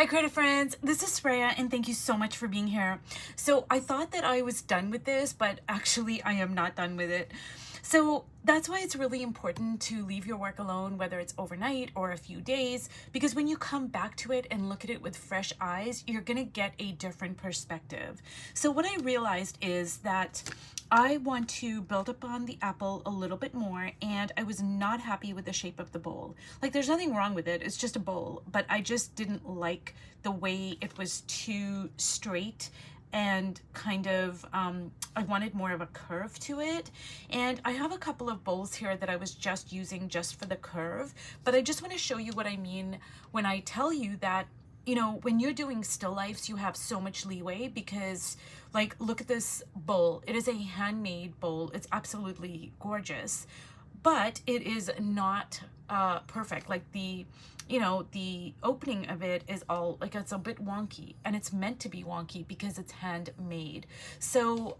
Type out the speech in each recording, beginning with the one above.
Hi creative friends, this is Freya and thank you so much for being here. So I thought that I was done with this, but actually I am not done with it. So that's why it's really important to leave your work alone, whether it's overnight or a few days, because when you come back to it and look at it with fresh eyes, you're gonna get a different perspective. So what I realized is that I want to build upon the apple a little bit more, and I was not happy with the shape of the bowl. Like, there's nothing wrong with it, it's just a bowl, but I just didn't like the way it was too straight and kind of I wanted more of a curve to it. And I have a couple of bowls here that I was just using just for the curve, but I just want to show you what I mean when I tell you that, you know, when you're doing still lifes, you have so much leeway because, like, look at this bowl. It is a handmade bowl. It's absolutely gorgeous, but it is not perfect. Like, the opening of it is all like, it's a bit wonky, and it's meant to be wonky because it's handmade. So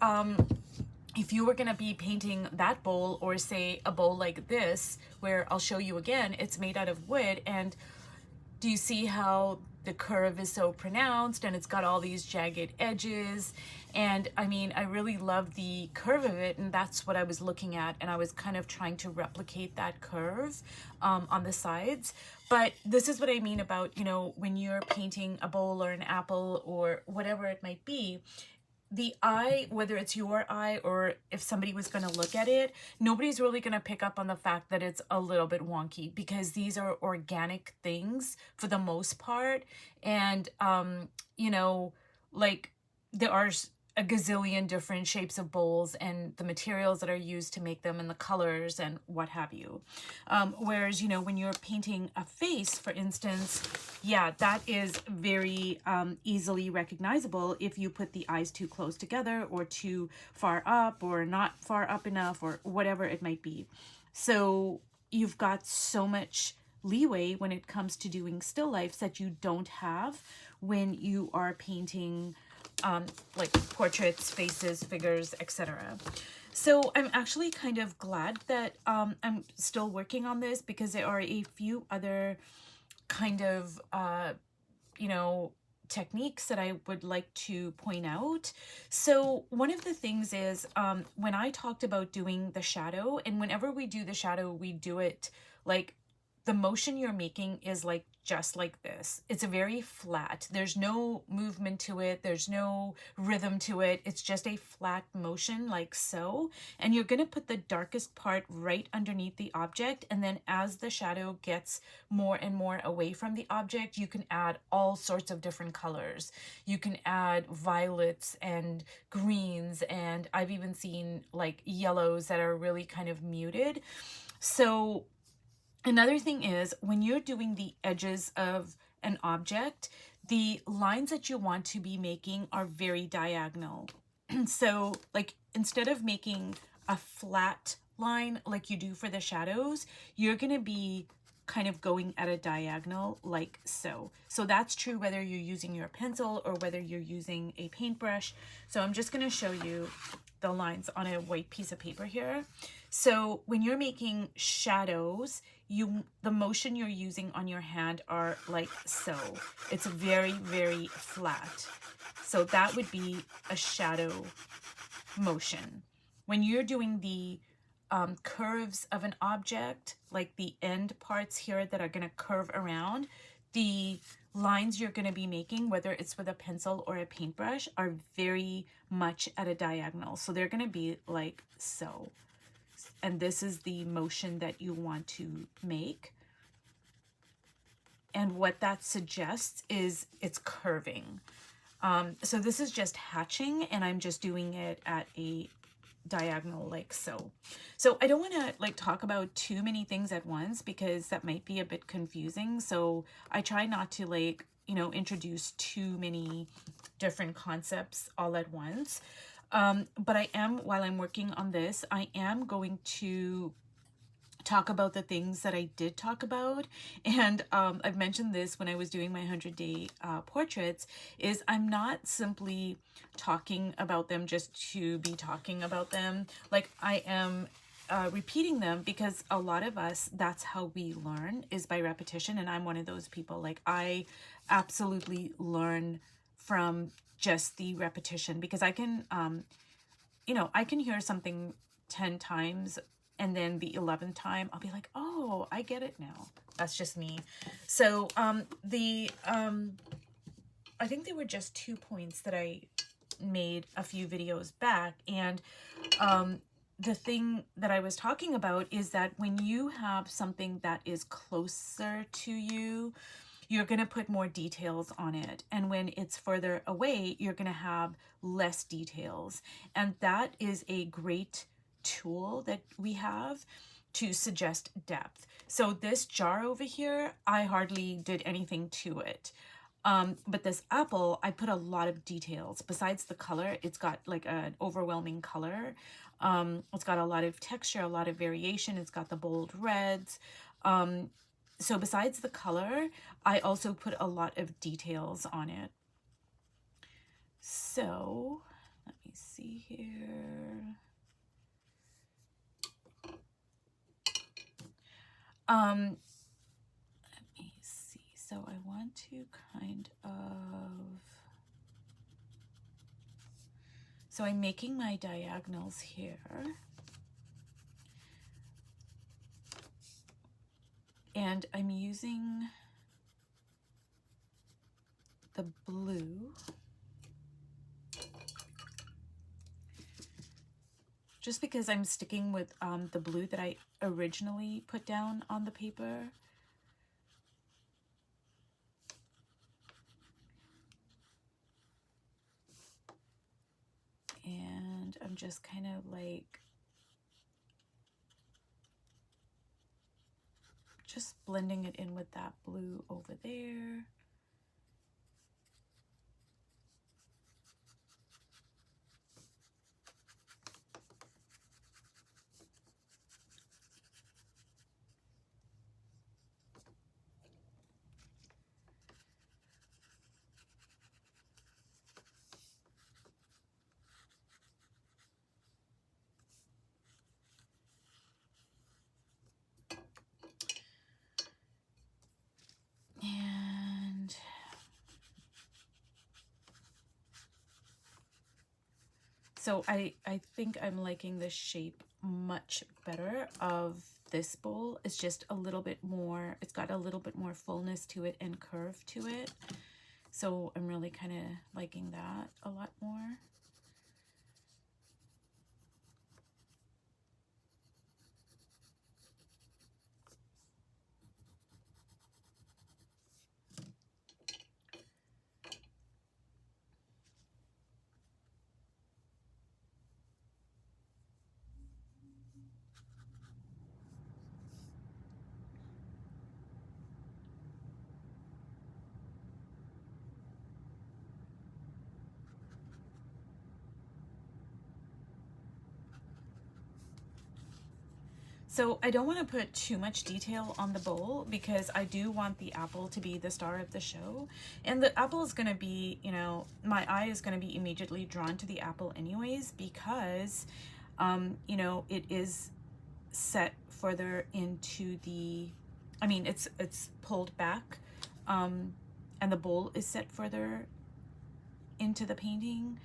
if you were going to be painting that bowl, or say a bowl like this, where I'll show you again, it's made out of wood, and do you see how the curve is so pronounced and it's got all these jagged edges? And I mean, I really love the curve of it, and that's what I was looking at, and I was kind of trying to replicate that curve on the sides. But this is what I mean about, you know, when you're painting a bowl or an apple or whatever it might be, the eye, whether it's your eye or if somebody was going to look at it, nobody's really going to pick up on the fact that it's a little bit wonky, because these are organic things for the most part. And, you know, like, there are a gazillion different shapes of bowls and the materials that are used to make them and the colors and what have you. Whereas, you know, when you're painting a face, for instance, yeah, that is very easily recognizable if you put the eyes too close together or too far up or not far up enough or whatever it might be. So you've got so much leeway when it comes to doing still lifes that you don't have when you are painting like portraits, faces, figures, etc. So I'm actually kind of glad that I'm still working on this, because there are a few other kind of you know, techniques that I would like to point out. So one of the things is when I talked about doing the shadow, and whenever we do the shadow, we do it like, the motion you're making is like just like this. It's a very flat. There's no movement to it. There's no rhythm to it. It's just a flat motion like so. And you're going to put the darkest part right underneath the object. And then as the shadow gets more and more away from the object, you can add all sorts of different colors. You can add violets and greens, and I've even seen like yellows that are really kind of muted. So another thing is, when you're doing the edges of an object, the lines that you want to be making are very diagonal. So, like, instead of making a flat line like you do for the shadows, you're going to be kind of going at a diagonal like so. So that's true whether you're using your pencil or whether you're using a paintbrush. So I'm just going to show you the lines on a white piece of paper here. So when you're making shadows, the motion you're using on your hand are like so. It's very, very flat. So that would be a shadow motion. When you're doing the curves of an object, like the end parts here that are going to curve around, the lines you're going to be making, whether it's with a pencil or a paintbrush, are very much at a diagonal. So they're going to be like so. And this is the motion that you want to make. And what that suggests is it's curving. So this is just hatching, and I'm just doing it at a diagonal like so. So I don't want to like talk about too many things at once, because that might be a bit confusing. So I try not to, like, you know, introduce too many different concepts all at once. But I am, while I'm working on this, I am going to talk about the things that I did talk about. And I've mentioned this when I was doing my 100-day portraits, is I'm not simply talking about them just to be talking about them. Like, I am repeating them, because a lot of us, that's how we learn, is by repetition. And I'm one of those people. Like, I absolutely learn from just the repetition, because I can, you know, I can hear something 10 times, and then the 11th time I'll be like, oh, I get it now. That's just me. So I think there were just 2 points that I made a few videos back, and the thing that I was talking about is that when you have something that is closer to you, you're going to put more details on it. And when it's further away, you're going to have less details. And that is a great tool that we have to suggest depth. So this jar over here, I hardly did anything to it. But this apple, I put a lot of details. Besides the color, it's got like an overwhelming color. It's got a lot of texture, a lot of variation. It's got the bold reds. So besides the color, I also put a lot of details on it. So let me see here. Let me see. So I want to kind of, so I'm making my diagonals here. And I'm using the blue just because I'm sticking with the blue that I originally put down on the paper. And I'm just kind of like just blending it in with that blue over there. And so I think I'm liking the shape much better of this bowl. It's just a little bit more, it's got a little bit more fullness to it and curve to it. So I'm really kind of liking that a lot more. So I don't want to put too much detail on the bowl because I do want the apple to be the star of the show. And the apple is going to be, you know, my eye is going to be immediately drawn to the apple anyways because, you know, it is set further into the, I mean, it's pulled back, and the bowl is set further into the painting,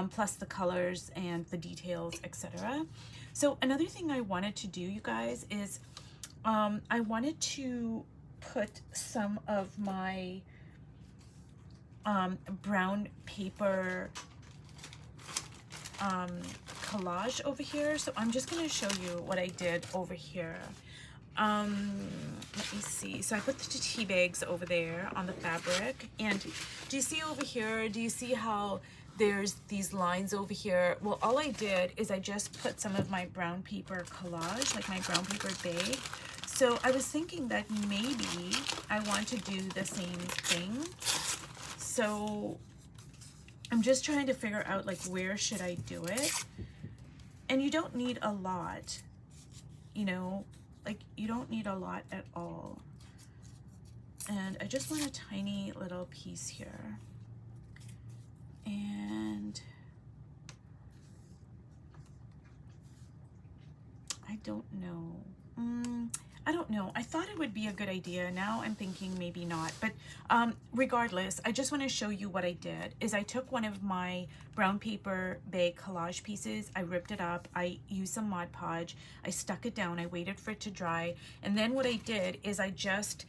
plus the colors and the details, etc. So another thing I wanted to do, you guys, is I wanted to put some of my brown paper collage over here. So I'm just going to show you what I did over here. Let me see. So I put the tea bags over there on the fabric. And do you see over here, do you see how there's these lines over here? Well, all I did is I just put some of my brown paper collage, like my brown paper bag. So I was thinking that maybe I want to do the same thing. So I'm just trying to figure out like where should I do it. And you don't need a lot, you know, like you don't need a lot at all. And I just want a tiny little piece here. And I I don't know. I don't know. I thought it would be a good idea. Now I'm thinking maybe not. But regardless, I just want to show you what I did. Is I took one of my brown paper bag collage pieces. I ripped it up. I used some Mod Podge. I stuck it down. I waited for it to dry. And then what I did is I just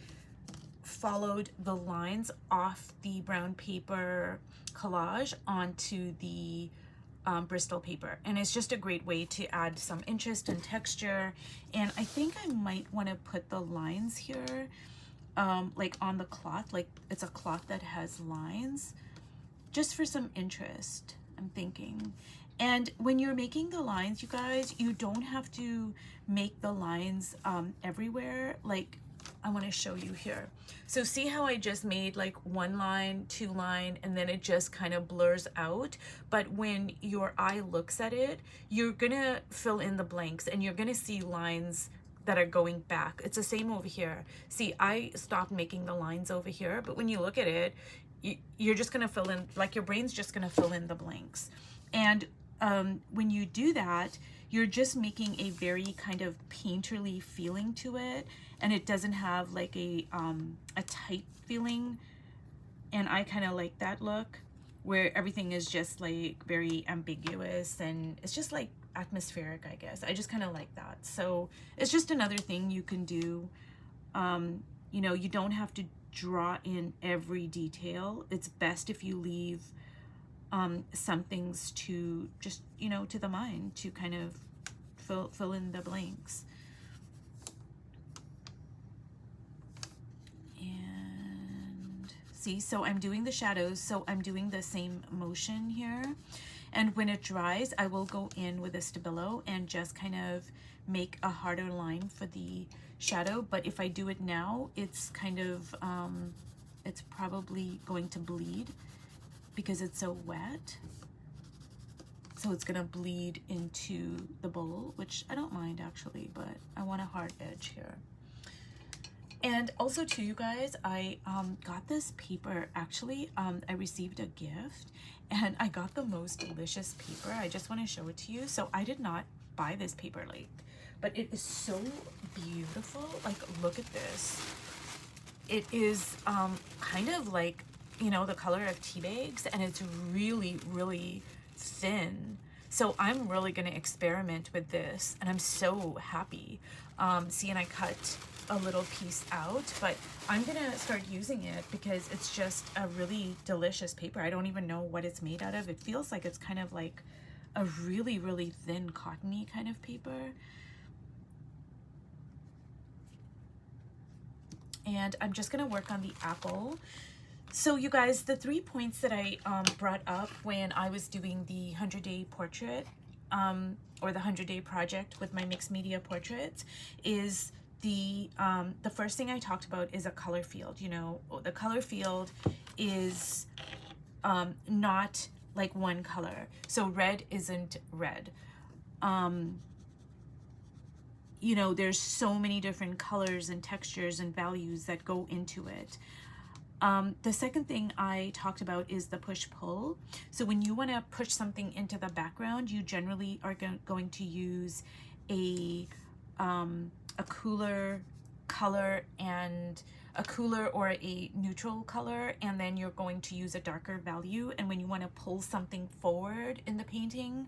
followed the lines off the brown paper collage onto the Bristol paper, and it's just a great way to add some interest and texture. And I think I might want to put the lines here like on the cloth, like it's a cloth that has lines, just for some interest, I'm thinking. And when you're making the lines, you guys, you don't have to make the lines everywhere. Like, I want to show you here. So see how I just made like one line, two line, and then it just kind of blurs out. But when your eye looks at it, you're gonna fill in the blanks and you're gonna see lines that are going back. It's the same over here. See, I stopped making the lines over here, but when you look at it, you're just gonna fill in, like your brain's just gonna fill in the blanks. And when you do that, you're just making a very kind of painterly feeling to it, and it doesn't have like a tight feeling. And I kind of like that look where everything is just like very ambiguous and it's just like atmospheric, I guess. I just kind of like that. So it's just another thing you can do. You know, you don't have to draw in every detail. It's best if you leave some things to just, you know, to the mind, to kind of fill in the blanks. And see, so I'm doing the shadows, so I'm doing the same motion here. And when it dries, I will go in with a Stabilo and just kind of make a harder line for the shadow. But if I do it now, it's kind of, it's probably going to bleed because it's so wet. So it's gonna bleed into the bowl, which I don't mind actually, but I want a hard edge here. And also too, you guys, I got this paper, actually, I received a gift and I got the most delicious paper. I just want to show it to you. So I did not buy this paper, like, but it is so beautiful. Like, look at this. It is kind of like, you know, the color of tea bags, and it's really, really thin. So I'm really going to experiment with this, and I'm so happy. See, and I cut a little piece out, but I'm going to start using it because it's just a really delicious paper. I don't even know what it's made out of. It feels like it's kind of like a really, really thin cottony kind of paper. And I'm just going to work on the apple. So you guys, the 3 points that I brought up when I was doing the 100-day portrait or the 100-day project with my mixed media portraits is the first thing I talked about is a color field. You know, the color field is not like one color. So red isn't red. You know, there's so many different colors and textures and values that go into it. The second thing I talked about is the push-pull. So when you want to push something into the background, you generally are going to use a cooler color and a cooler or a neutral color, and then you're going to use a darker value. And when you want to pull something forward in the painting,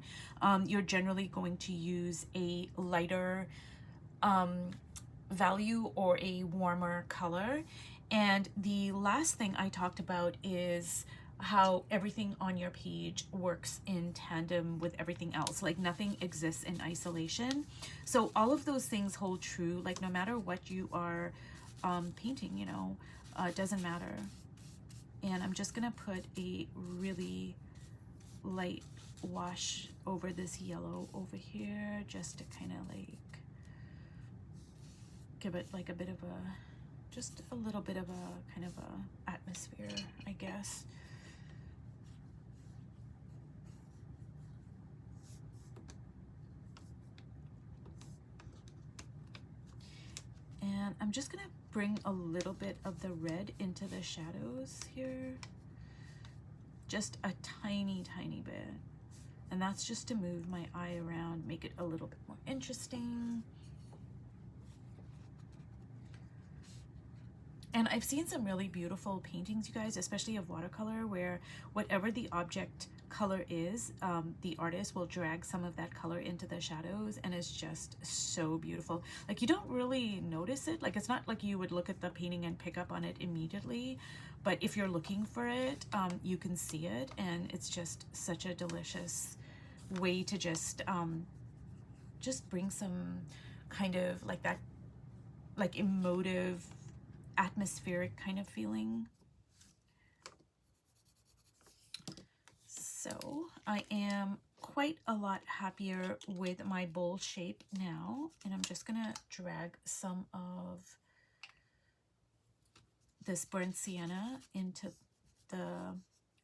you're generally going to use a lighter value or a warmer color. And the last thing I talked about is how everything on your page works in tandem with everything else. Like, nothing exists in isolation. So all of those things hold true, like no matter what you are painting, you know, it doesn't matter. And I'm just gonna put a really light wash over this yellow over here, just to kind of like give it like a bit of a, just a little bit of a kind of a atmosphere, I guess. And I'm just gonna bring a little bit of the red into the shadows here. Just a tiny, tiny bit. And that's just to move my eye around, make it a little bit more interesting. And I've seen some really beautiful paintings, you guys, especially of watercolor, where whatever the object color is, the artist will drag some of that color into the shadows, and it's just so beautiful. Like, you don't really notice it. Like, it's not like you would look at the painting and pick up on it immediately, but if you're looking for it, you can see it, and it's just such a delicious way to just bring some kind of like that, like, emotive, atmospheric kind of feeling. So I am quite a lot happier with my bowl shape now, and I'm just gonna drag some of this burnt sienna into the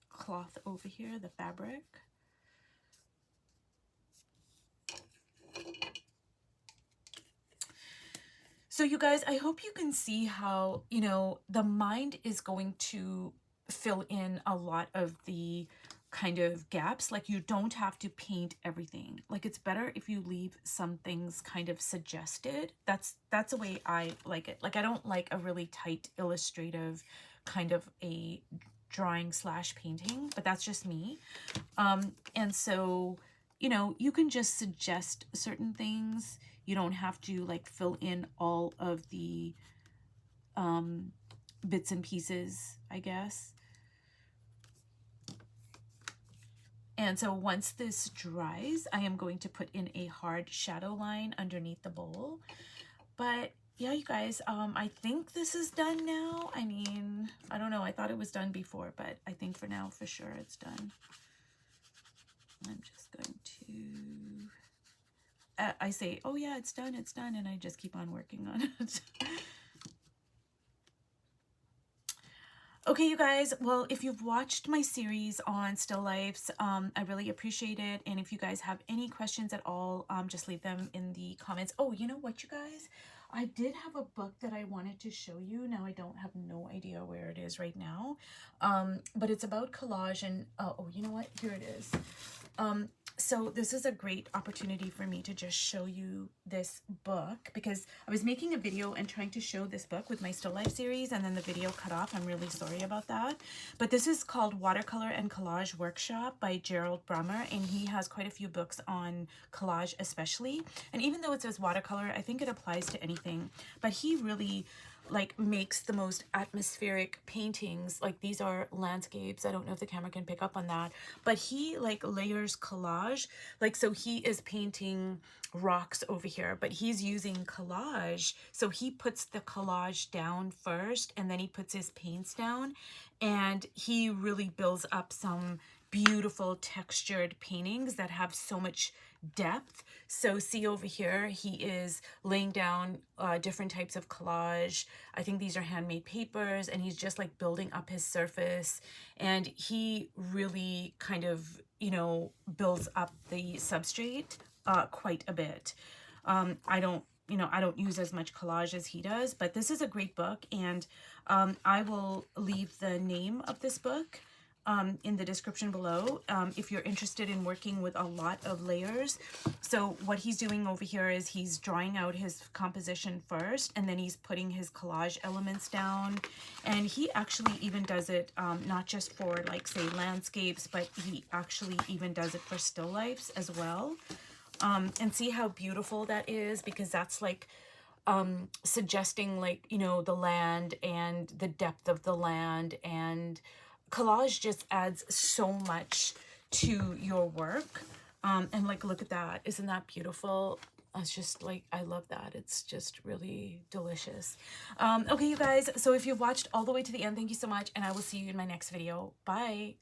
cloth over here, the fabric. So you guys, I hope you can see how, you know, the mind is going to fill in a lot of the kind of gaps. Like, you don't have to paint everything. Like, it's better if you leave some things kind of suggested. That's the way I like it. Like, I don't like a really tight illustrative kind of a drawing / painting, but that's just me. And so, you know, you can just suggest certain things. You don't have to like fill in all of the bits and pieces, I guess. And so once this dries, I am going to put in a hard shadow line underneath the bowl. But yeah, you guys, I think this is done now. I mean, I don't know. I thought it was done before, but I think for now, for sure, it's done. I'm just going to... I say, oh yeah, it's done, and I just keep on working on it. Okay, you guys, well, if you've watched my series on still lifes, I really appreciate it. And if you guys have any questions at all, just leave them in the comments. Oh, you know what, you guys? I did have a book that I wanted to show you. Now I don't have no idea where it is right now. But it's about collage, and oh, you know what? Here it is. So this is a great opportunity for me to just show you this book, because I was making a video and trying to show this book with my still life series, and then the video cut off. I'm really sorry about that. But this is called Watercolor and Collage Workshop by Gerald Brommer, and he has quite a few books on collage especially. And even though it says watercolor, I think it applies to anything. But he really like makes the most atmospheric paintings. Like, these are landscapes. I don't know if the camera can pick up on that, but he like layers collage. Like, so he is painting rocks over here, but he's using collage. So he puts the collage down first, and then he puts his paints down, and he really builds up some beautiful textured paintings that have so much depth. So see over here, he is laying down different types of collage. I think these are handmade papers, and he's just like building up his surface, and he really kind of, you know, builds up the substrate quite a bit. I don't use as much collage as he does, but this is a great book, and I will leave the name of this book in the description below if you're interested in working with a lot of layers. So what he's doing over here is he's drawing out his composition first, and then he's putting his collage elements down. And he actually even does it not just for, like, say, landscapes, but he actually even does it for still lifes as well. And see how beautiful that is, because that's like suggesting, like, you know, the land and the depth of the land, and collage just adds so much to your work. And like, look at that. Isn't that beautiful? It's just like, I love that. It's just really delicious. Okay, you guys, so if you've watched all the way to the end, thank you so much, and I will see you in my next video. Bye.